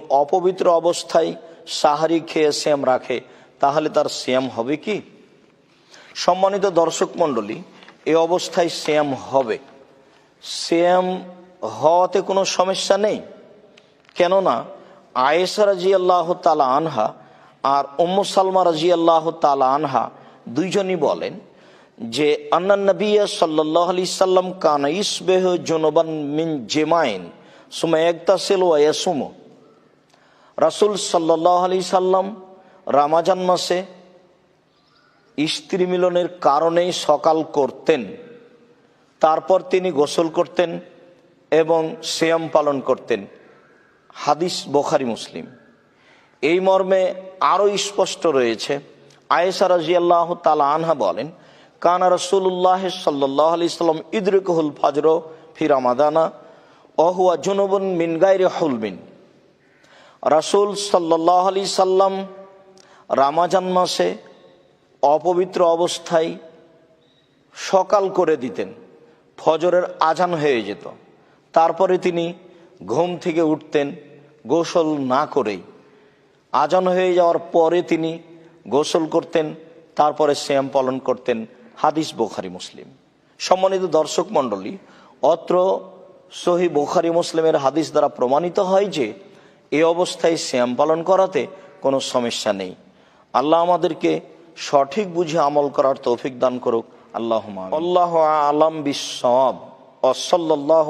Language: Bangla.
অপবিত্র অবস্থায় সাহারি খেয়ে সিয়াম রাখে, তাহলে তার সিয়াম হবে কি? সম্মানিত দর্শক মণ্ডলী, এই অবস্থায় সিয়াম হবে। সিয়াম হওয়াতে কোনো সমস্যা নেই, কেননা আয়েশা রাদিয়াল্লাহু তাআলা আনহা আর উম্মু সালমা রাদিয়াল্লাহু তাআলা আনহা দুইজনই বলেন যে আন্নান নবী সাল্লাল্লাহু আলাইহি সাল্লাম কানা ইসবিহু জুনুবান মিন জিমাইন সুম্মা ইয়াগতাসিলু ওয়া ইয়াসুমু। রাসূল সাল্লাল্লাহু আলাইহি সাল্লাম রমজান মাসে স্ত্রী মিলনের কারণেই সকাল করতেন, তারপর তিনি গোসল করতেন এবং সিয়াম পালন করতেন। হাদিস বুখারী মুসলিম। এই মর্মে আরও স্পষ্ট রয়েছে। আয়েশা রাদিয়াল্লাহু তাআলা আনহা বলেন, কানা রাসূলুল্লাহ সাল্লাল্লাহু আলাইহি সাল্লাম ইদরিকুল ফাজর ফি রমাদানা ওয়া হুয়া জুনুবুন মিন গায়রি হুলমিন। রাসূল সাল্লাল্লাহু আলাইহি সাল্লাম রমজান মাসে অপবিত্র অবস্থায় সকাল করে দিতেন, ফজরের আজান হয়ে যেত, তারপরে তিনি ঘুম থেকে উঠতেন গোসল না করেই। আজান হয়ে যাওয়ার পরে তিনি গোসল করতেন, তারপরে সিয়াম পালন করতেন। হাদিস বুখারী মুসলিম। সম্মানিত দর্শক মণ্ডলী, অত্র সহিহ বুখারী মুসলিমের হাদিস দ্বারা প্রমাণিত হয় যে এই অবস্থায় সিয়াম পালন করাতে কোনো সমস্যা নেই। আল্লাহ আমাদেরকে সঠিক বুঝে আমল করার তৌফিক দান করুক। আল্লাহুম্মা। আল্লাহু আ'লাম বিস-সাওয়াব। ওয়া সাল্লাল্লাহু